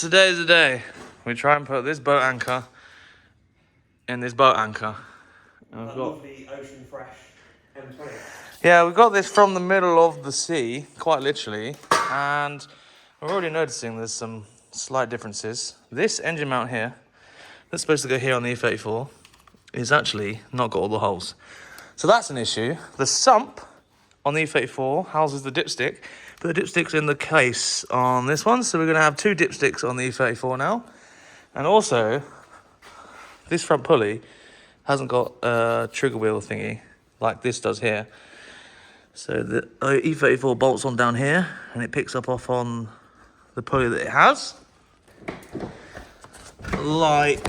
Today's the day. We try and put this boat anchor in this boat anchor. And that lovely ocean fresh M20. Yeah, we got this from the middle of the sea, quite literally, and we're already noticing there's some slight differences. This engine mount here, that's supposed to go here on the E34, is actually not got all the holes. So that's an issue. The sump on the E34 houses the dipstick, but the dipstick's in the case on this one, so we're going to have two dipsticks on the E34 now. And also, this front pulley hasn't got a trigger wheel thingy like this does here. So the E34 bolts on down here, and it picks up off on the pulley that it has. Like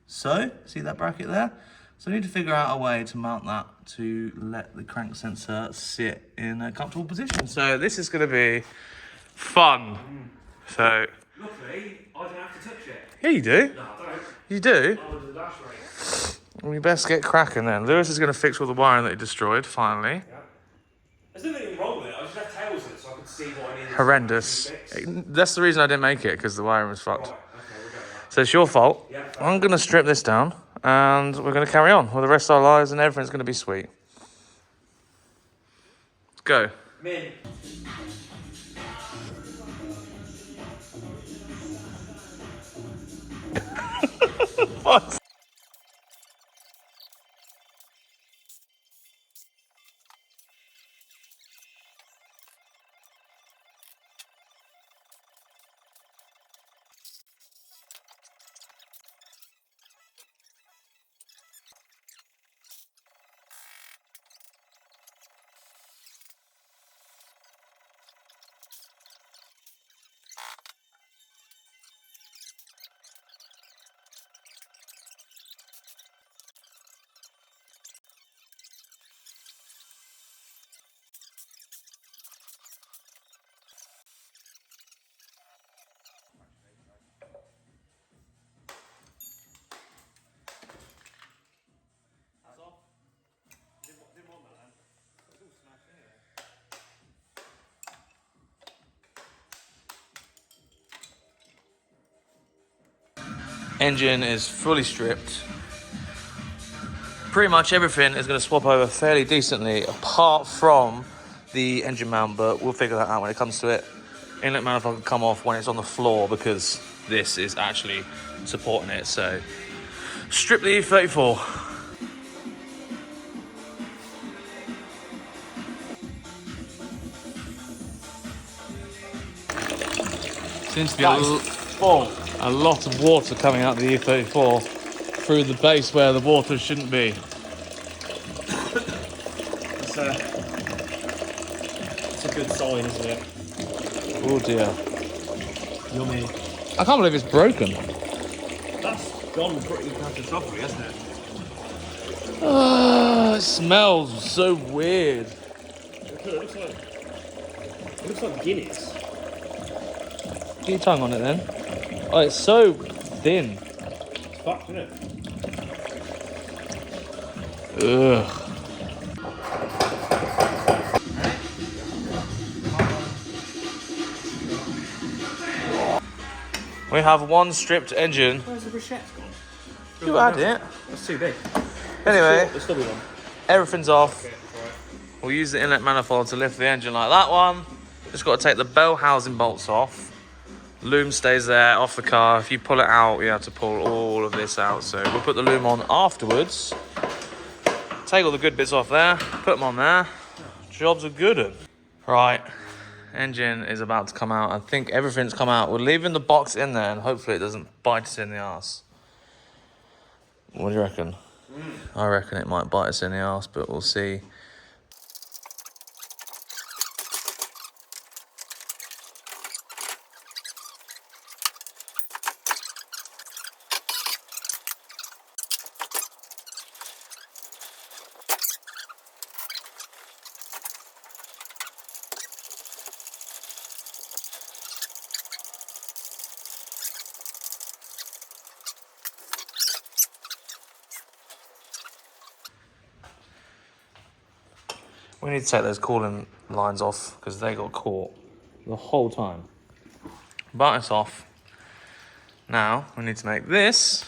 so. See that bracket there? So I need to figure out a way to mount that to let the crank sensor sit in a comfortable position. So this is going to be fun. So luckily, I don't have to touch it. yeah, you do. No, I don't. You do? I'm under the dash rate. We best get cracking then. Lewis is going to fix all the wiring that he destroyed, finally. Yeah. There's nothing wrong with it. I just left tails in it so I could see what I needed. Horrendous. That's the reason I didn't make it, because the wiring was fucked. Right, okay, we'll go with that. So it's your fault. Yeah. I'm going to strip this down, and we're going to carry on with the rest of our lives, and everything's going to be sweet. Let's go. Min. What? Engine is fully stripped. Pretty much everything is going to swap over fairly decently, apart from the engine mount, but we'll figure that out when it comes to it. Inlet manifold can come off when it's on the floor because this is actually supporting it. So strip the E34. Seems to be a lot of water coming out of the E34 through the base where the water shouldn't be. It's a good sign, isn't it? Oh dear. Yummy. I can't believe it's broken. That's gone pretty catastrophically, hasn't it? It smells so weird. It looks like Guinness. Get your tongue on it then. Oh, it's so thin. It's fucked, isn't it? Ugh. We have one stripped engine. Where's the Rochette gone? You had it. That's too big. Anyway, The stubby one. everything's off. Okay, right. We'll use the inlet manifold to lift the engine like that one. Just got to take the bell housing bolts off. Loom stays there off the car. If you pull it out, you have to pull all of this out. So we'll put the loom on afterwards. Take all the good bits off there, put them on there. Jobs are good. Right, engine is about to come out. I think everything's come out. We're leaving the box in there and hopefully it doesn't bite us in the arse. What do you reckon? I reckon it might bite us in the arse, but we'll see. We need to take those cooling lines off because they got caught the whole time. Bite us off. Now, we need to make this.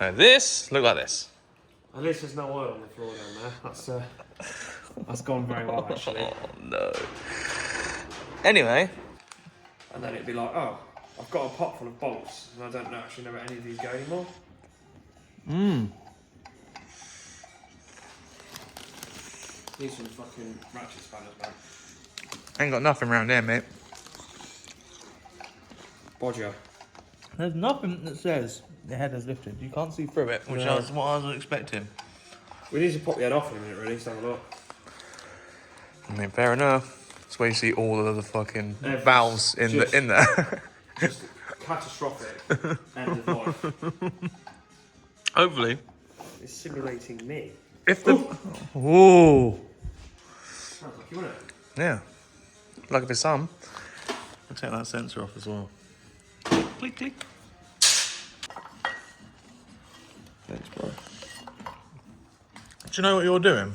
No, this look like this. At least there's no oil on the floor down there. That's gone very well, actually. Oh, no. Anyway. And then it'd be like, oh, I've got a pot full of bolts, and I don't actually know where any of these go anymore. Need some fucking ratchet spanners, man. Ain't got nothing around here, mate. Bodger. There's nothing that says the head is lifted. You can't see through it, which is what I was expecting. We need to pop the head off in a minute, really, to have a look. I mean, fair enough. That's where you see all of the fucking valves in there. Just catastrophic end of life. Hopefully. It's simulating me. If the... Ooh. Sounds like you want it. Yeah. Like if it's some. I'll take that sensor off as well. Click, click. Thanks, bro. Do you know what you're doing?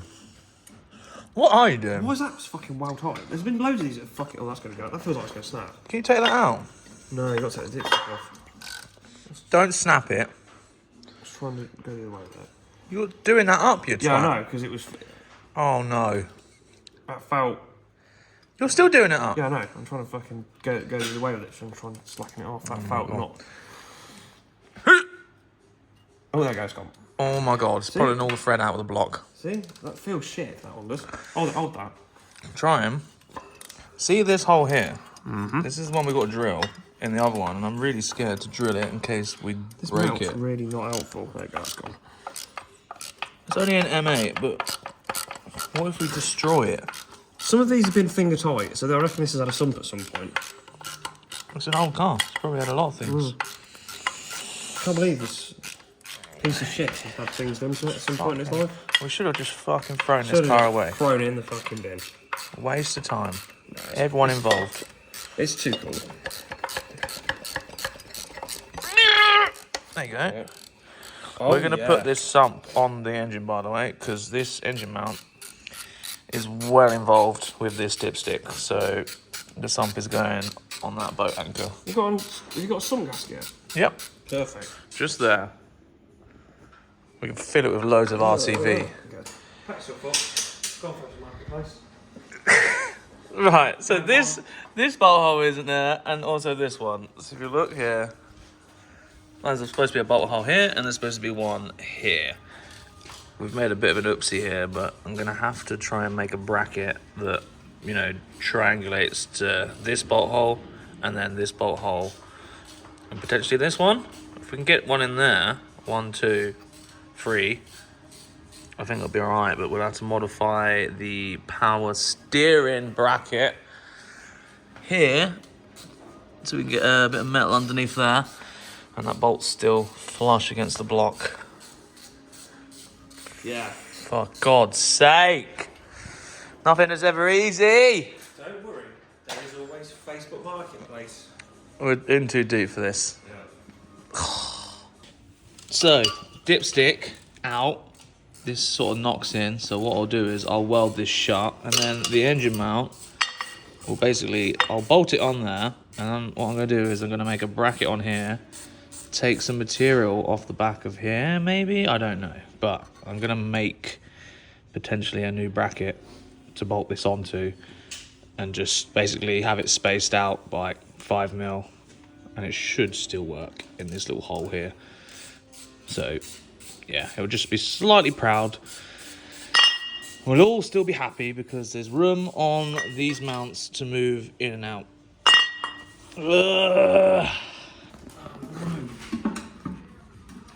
What are you doing? Why is that fucking well tight? There's been loads of these that fuck it. Oh, that's going to go. That feels like it's going to snap. Can you take that out? No, you got to take the dipstick off. Don't snap it. Just trying to go the other way with that. You're doing that up, you twat. Yeah, I know, because it was... Oh, no. That felt... You're still doing it up? Yeah, I know. I'm trying to fucking go the other way with it, so I'm trying to slacken it off. That felt not... Oh, there it goes, gone. Oh, my God. It's pulling all the thread out of the block. See? That feels shit, that one does. Hold that. Try him. See this hole here? This is the one we've got to drill in the other one, and I'm really scared to drill it in case we break it. Really not helpful. There it goes, gone. It's only an M8, but what if we destroy it? Some of these have been finger tight, so I reckon this has had a sump at some point. It's an old car. It's probably had a lot of things. I can't believe this piece of shit has had things done to it at some point in its life. We should have just fucking thrown this car away. Thrown it in the fucking bin. Waste of time. Everyone involved. It's too cool. There you go. Yeah. Oh, We're going to put this sump on the engine, by the way, because this engine mount is well involved with this dipstick. So the sump is going on that boat anchor. Have you got a sump gasket? Yep. Perfect. Just there. We can fill it with loads of RCV. Okay. Pack your foot. Go for the marketplace. Right, so this bolt hole isn't there, and also this one. So if you look here, there's supposed to be a bolt hole here, and there's supposed to be one here. We've made a bit of an oopsie here, but I'm going to have to try and make a bracket that, you know, triangulates to this bolt hole, and then this bolt hole, and potentially this one. If we can get one in there, 1, 2, 3, I think it'll be alright, but we'll have to modify the power steering bracket here so we can get a bit of metal underneath there, and that bolt's still flush against the block. Yeah. For God's sake! Nothing is ever easy! Don't worry, there is always Facebook Marketplace. We're in too deep for this. Yeah. So, dipstick out. This sort of knocks in, so what I'll do is I'll weld this shut, and then the engine mount will basically, I'll bolt it on there, and then what I'm going to do is I'm going to make a bracket on here, take some material off the back of here, maybe? I don't know, but I'm going to make potentially a new bracket to bolt this onto, and just basically have it spaced out by like 5mm, and it should still work in this little hole here. So yeah, it'll just be slightly proud. We'll all still be happy because there's room on these mounts to move in and out. Ugh.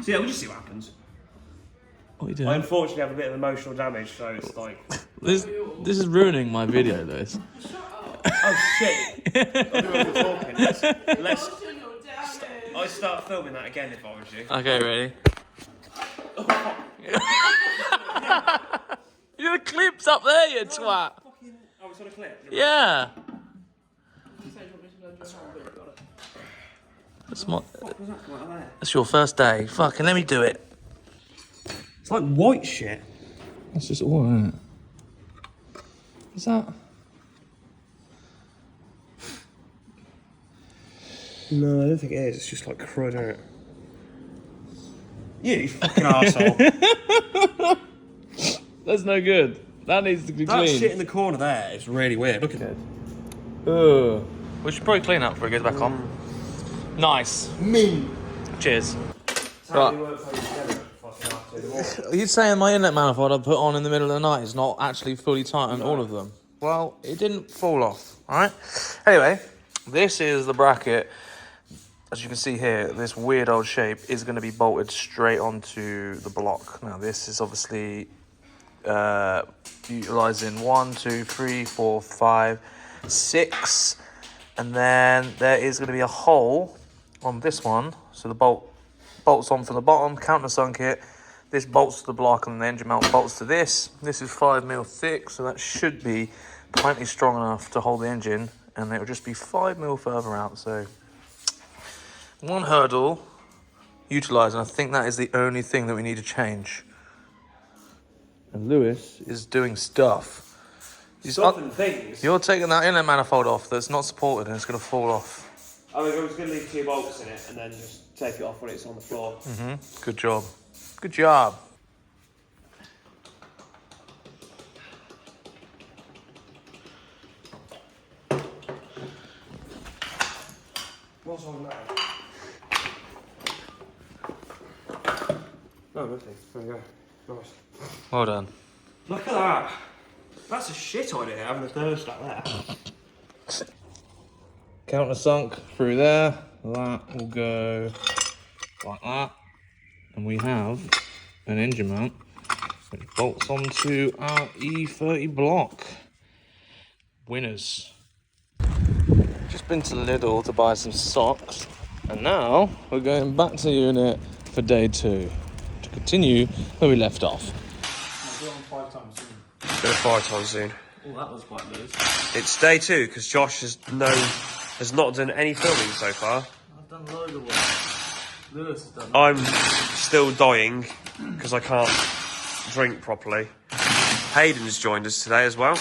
So yeah, we'll just see what happens. What are you doing? I unfortunately have a bit of emotional damage, so it's like... This is ruining my video, Lewis. Oh shit! I don't know what we're talking. Let's I start filming that again if I was you. Okay, ready? Your clip's up there, you twat. Oh, it's on a clip? Yeah. That's your first day. Fucking let me do it. It's like white shit. That's just all, isn't it? Is that? No, I don't think it is. It's just like crud out. You fucking arsehole. That's no good. That needs to be That shit in the corner there is really weird. Look at it. Ugh. We should probably clean up before it goes back on. Nice. Cheers. Right. Are you saying my inlet manifold I put on in the middle of the night is not actually fully tight on all of them? Well, it didn't fall off, alright? Anyway, this is the bracket. As you can see here, this weird old shape is going to be bolted straight onto the block. Now, this is obviously utilising 1, 2, 3, 4, 5, 6. And then there is going to be a hole on this one. So the bolts on from the bottom, countersunk it. This bolts to the block and the engine mount bolts to this. This is 5mm thick, so that should be plenty strong enough to hold the engine. And it will just be 5mm further out, so... one hurdle utilised, and I think that is the only thing that we need to change. And Lewis is doing stuff. Things. You're taking that inlet manifold off that's not supported and it's going to fall off. I was going to leave 2 bolts in it and then just take it off when it's on the floor. Good job. Good job. What's on that? No, nothing. There you go. Nice. Well done. Look at that. That's a shit idea, having a thermostat there. Countersunk through there. That will go like that. And we have an engine mount which bolts onto our E30 block. Winners. Just been to Lidl to buy some socks. And now we're going back to unit for day 2 to continue where we left off. I'll do it on 5 times soon. Go 5 times soon. Oh, that was quite loose. It's day 2 because Josh has not done any filming so far. I've done loads of work. Lewis has done. I'm still dying because I can't drink properly. Hayden's joined us today as well.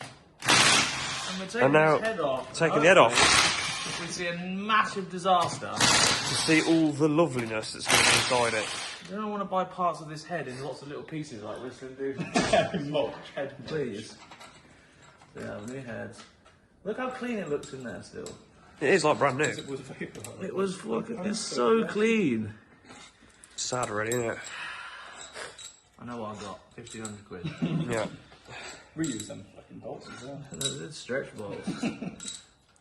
And we're taking And now his head off. taking the head off If we see a massive disaster, to see all the loveliness that's going to be inside it. you don't want to buy parts of this head in lots of little pieces like Whistling Dude. Head, please. So yeah, new heads. Look how clean it looks in there still. It is like brand new. It was fucking. It's so clean. Sad already, isn't it? I know what I got. 1,500 quid. Yeah. Reuse them fucking bolts as well. It's stretch bolts.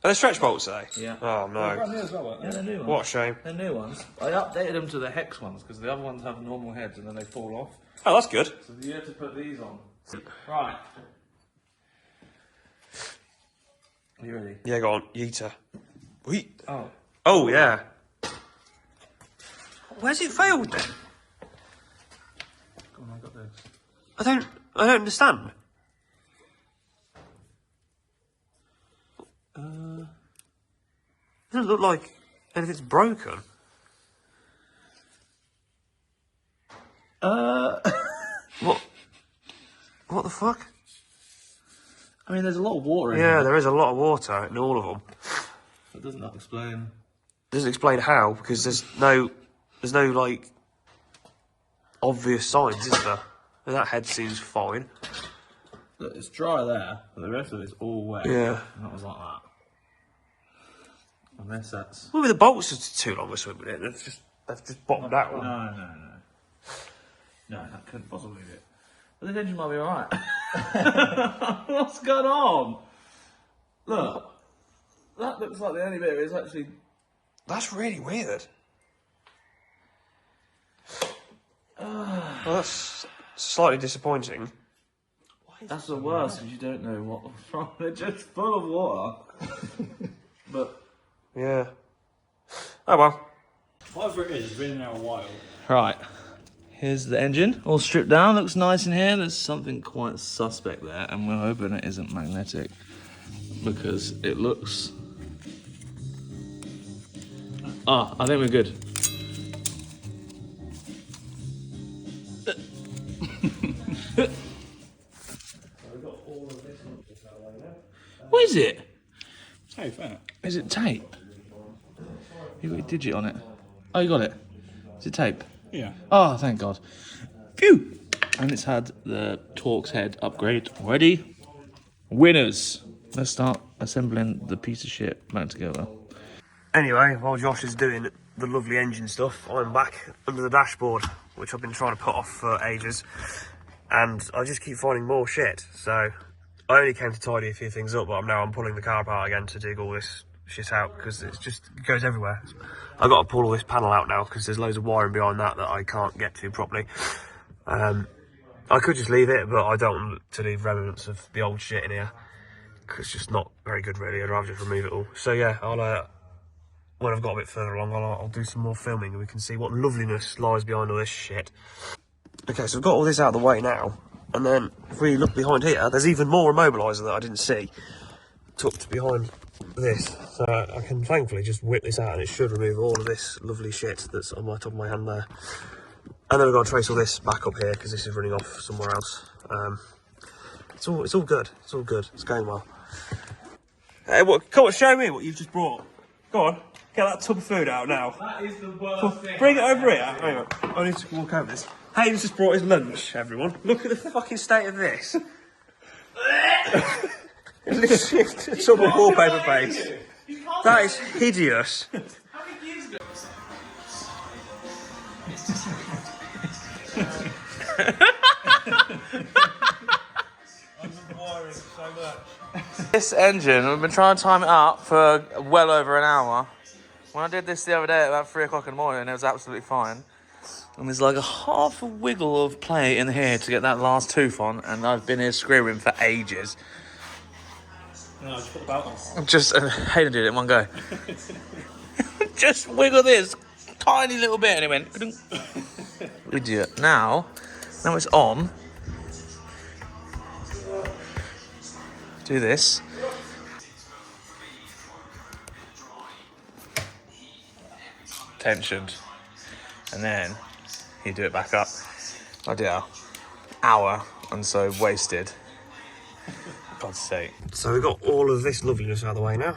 Are they stretch bolts today? Yeah. Oh no. Brand new as well, weren't Yeah, they? they're new ones. What a shame. They're new ones. I updated them to the hex ones because the other ones have normal heads and then they fall off. Oh, that's good. So you have to put these on. Right. Are you ready? Yeah, go on. Yeeter. Wheat. Oh. Oh, yeah. Where's it failed then? Go on, I got this. I don't understand. Doesn't look like anything's broken. What? What the fuck? I mean, there's a lot of water in Yeah, here. there is a lot of water in all of them. It doesn't explain. Doesn't explain how, because there's no like obvious signs, is there? That head seems fine. Look, it's dry there, but the rest of it's all wet. Yeah. And that was like that. Unless that's... Maybe the bolts are too long to swim with it. They've just bottomed out. No, that couldn't possibly be it. But this engine might be alright. What's going on? Look. That looks like the only bit of it is actually... That's really weird. Well, that's slightly disappointing. That's the worst, because you don't know what's wrong. They're just full of water. But... Yeah. Oh well. Whatever it is, it's been in there a while. Right. Here's the engine, all stripped down, looks nice in here. There's something quite suspect there, and we're hoping it isn't magnetic because it looks... Ah, I think we're good. What is it? Tape, isn't it? Is it tape? You got your digit on it. Oh, you got it. Is it tape? Yeah. Oh, thank God. Phew! And it's had the Torx head upgrade already. Winners! Let's start assembling the piece of shit back together. Anyway, while Josh is doing the lovely engine stuff, I'm back under the dashboard, which I've been trying to put off for ages. And I just keep finding more shit. So I only came to tidy a few things up, but I'm pulling the car apart again to dig all this shit out because it goes everywhere. I've got to pull all this panel out now because there's loads of wiring behind that I can't get to properly. I could just leave it, but I don't want to leave remnants of the old shit in here because it's just not very good really. I'd rather just remove it all. So yeah, when I've got a bit further along, I'll do some more filming and we can see what loveliness lies behind all this shit. Okay, so I've got all this out of the way now, and then if we look behind here, there's even more immobiliser that I didn't see tucked behind this. So I can thankfully just whip this out and it should remove all of this lovely shit that's on my top of my hand there. And then I've got to trace all this back up here because this is running off somewhere else. It's all good. It's all good. It's going well. Hey, come on, show me what you've just brought. Go on, get that tub of food out now. That is the worst thing. Bring it over here. Hang on, I need to walk over this. Hayden's just brought his lunch, everyone. Look at the fucking state of this. It's literally a tub of wallpaper paste. That is hideous. How many years ago? This engine, we've been trying to time it up for well over an hour. When I did this the other day at about 3 o'clock in the morning, it was absolutely fine. And there's like a half a wiggle of play in here to get that last tooth on, and I've been here screwing for ages. No, just put the belt on. Hayden did it in one go. Just wiggle this tiny little bit, and he went. Idiot. Now it's on. Do this. Tensioned. And then you do it back up. Bloody hell. Hour and so wasted. God's sake. So we've got all of this loveliness out of the way now.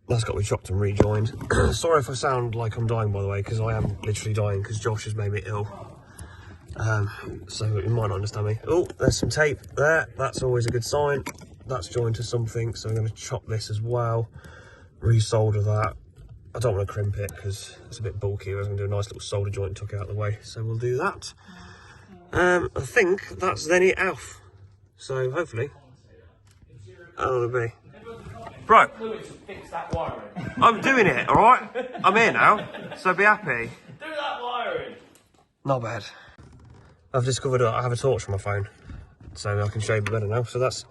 That's got to be chopped and rejoined. Sorry if I sound like I'm dying, by the way, because I am literally dying because Josh has made me ill. So you might not understand me. Oh, there's some tape there. That's always a good sign. That's joined to something, so I'm going to chop this as well. Resolder that. I don't want to crimp it because it's a bit bulky. I was going to do a nice little solder joint and tuck it out of the way, so we'll do that. I think that's then it off. So hopefully, that'll be. Bro, I'm doing it, alright? I'm here now, so be happy. Do that wiring. Not bad. I've discovered I have a torch on my phone, so I can show you better now. So that's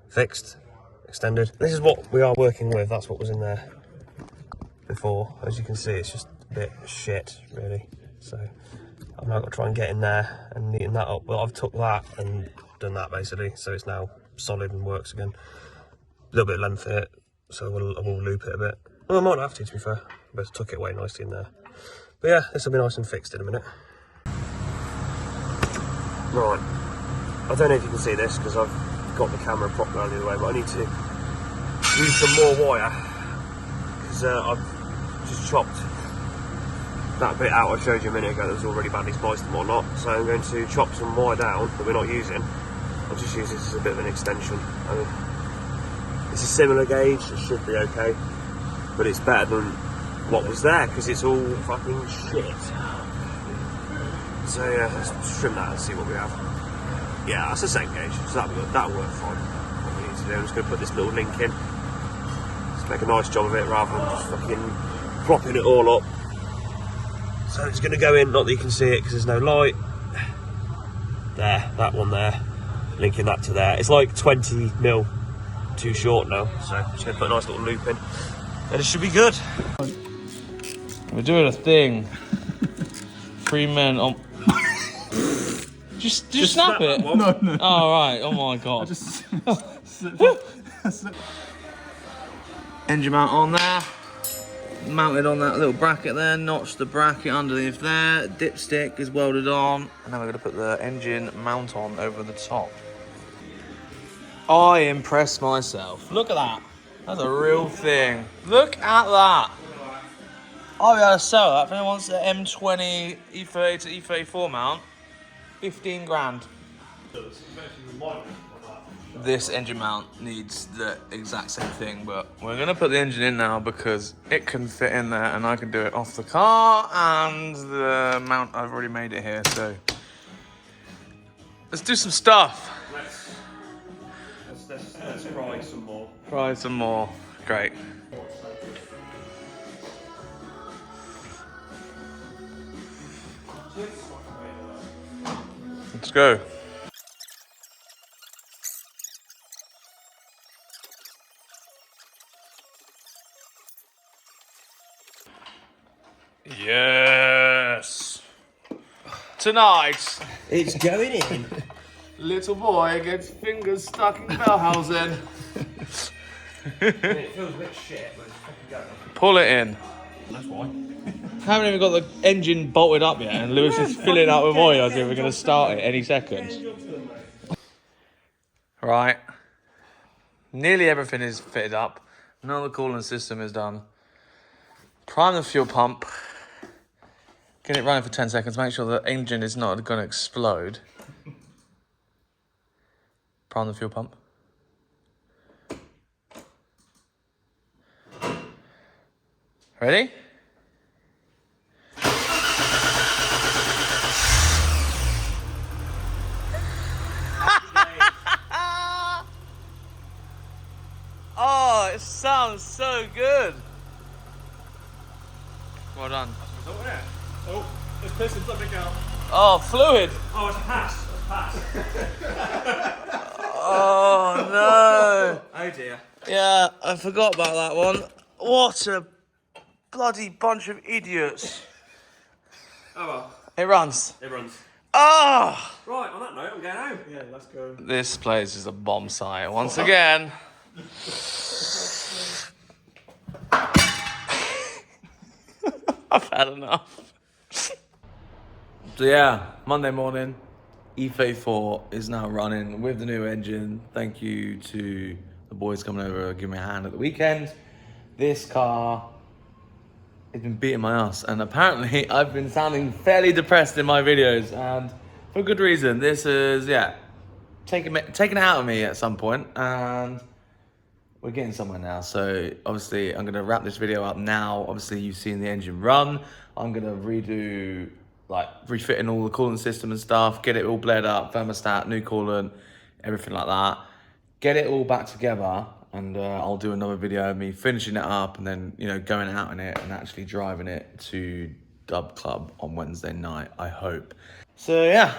fixed, extended. This is what we are working with. That's what was in there before. As you can see, it's just a bit shit, really. So I've now got to try and get in there and neaten that up. Well, I've took that and done that basically, so it's now solid and works again. A little bit of length in it, so I will loop it a bit. Well, I might not have to be fair. I better tuck it away nicely in there. But yeah, this will be nice and fixed in a minute. Right, I don't know if you can see this because I've got the camera propped around the other way, but I need to use some more wire because I've just chopped that bit out I showed you a minute ago that was already badly spliced and whatnot. So I'm going to chop some wire down that we're not using. I'll just use this as a bit of an extension. I mean, it's a similar gauge, it should be okay, but it's better than what was there because it's all fucking shit. So yeah, let's trim that and see what we have. Yeah, that's the same gauge, so that'll work fine. What we need to do, I'm just going to put this little link in. Let's make a nice job of it rather than just fucking propping it all up. So it's going to go in, not that you can see it because there's no light. There, that one there, linking that to there. It's like 20mm too short now, so I'm just going to put a nice little loop in and it should be good. We're doing a thing. 3 men on. Just snap it. No. Oh right. Oh my god. Just Engine mount on there. Mounted on that little bracket there. Notched the bracket underneath there. Dipstick is welded on. And now we're going to put the engine mount on over the top. I impress myself. Look at that. That's a real thing. Look at that. I'll be able to sell that if anyone wants the M20 E30 to E34 mount. 15 grand. This engine mount needs the exact same thing, but we're gonna put the engine in now because it can fit in there and I can do it off the car, and the mount, I've already made it here, so let's do some stuff. Let's fry some more. Try some more. Great. Let's go. Yes. Tonight, It's going in. little boy gets fingers stuck in bell housing. It feels a bit shit, but it's fucking going. Pull it in. That's why. Haven't even got the engine bolted up yet, and Lewis is filling up with oil as if we're going to start it any second. Right. Nearly everything is fitted up. Now the coolant system is done. Prime the fuel pump. Get it running for 10 seconds. Make sure the engine is not going to explode. Prime the fuel pump. Ready? Oh, it sounds so good. Well done. Oh, there's pistons, let me go. Oh, fluid. Oh, it's a pass. It's a pass. Oh, no. Oh dear. Yeah, I forgot about that one. What a bloody bunch of idiots. Oh well, It runs. it runs. Oh! Right, on that note, I'm going home. Yeah, let's go. This place is a bomb site once again. I've had enough. So yeah, Monday morning, E34 is now running with the new engine. Thank you to the boys coming over, giving me a hand at the weekend. This car has been beating my ass, and apparently I've been sounding fairly depressed in my videos, and for good reason. This is, yeah, taking it out of me at some point, and we're getting somewhere now. So obviously I'm gonna wrap this video up now. Obviously you've seen the engine run. I'm gonna redo, like, refitting all the coolant system and stuff, get it all bled up, thermostat, new coolant, everything like that. Get it all back together, and I'll do another video of me finishing it up and then, you know, going out in it and actually driving it to Dub Club on Wednesday night, I hope. So yeah,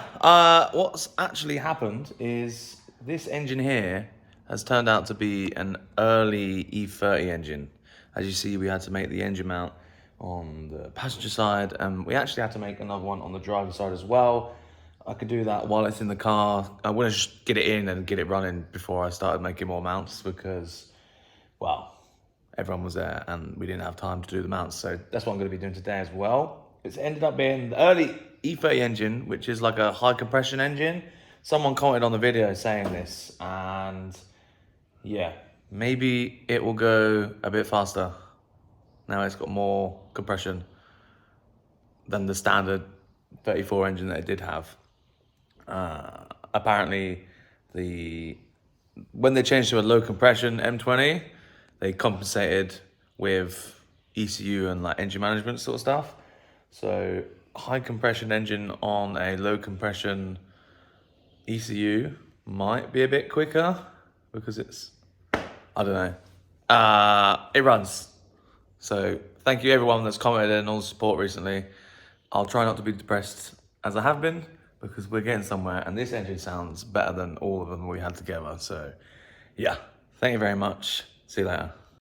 what's actually happened is this engine here has turned out to be an early E30 engine. As you see, we had to make the engine mount on the passenger side, and we actually had to make another one on the driver's side as well. I could do that while it's in the car. I want to just get it in and get it running before I started making more mounts because, well, everyone was there and we didn't have time to do the mounts. So that's what I'm going to be doing today as well. It's ended up being the early E30 engine, which is like a high compression engine. Someone commented on the video saying this, and yeah, maybe it will go a bit faster. Now it's got more compression than the standard 34 engine that it did have. Apparently, when they changed to a low compression M20, they compensated with ECU and like engine management sort of stuff. So high compression engine on a low compression ECU might be a bit quicker because it's, I don't know. It runs. So thank you everyone that's commented and all the support recently. I'll try not to be depressed as I have been because we're getting somewhere, and this engine sounds better than all of them we had together. So yeah, thank you very much. See you later.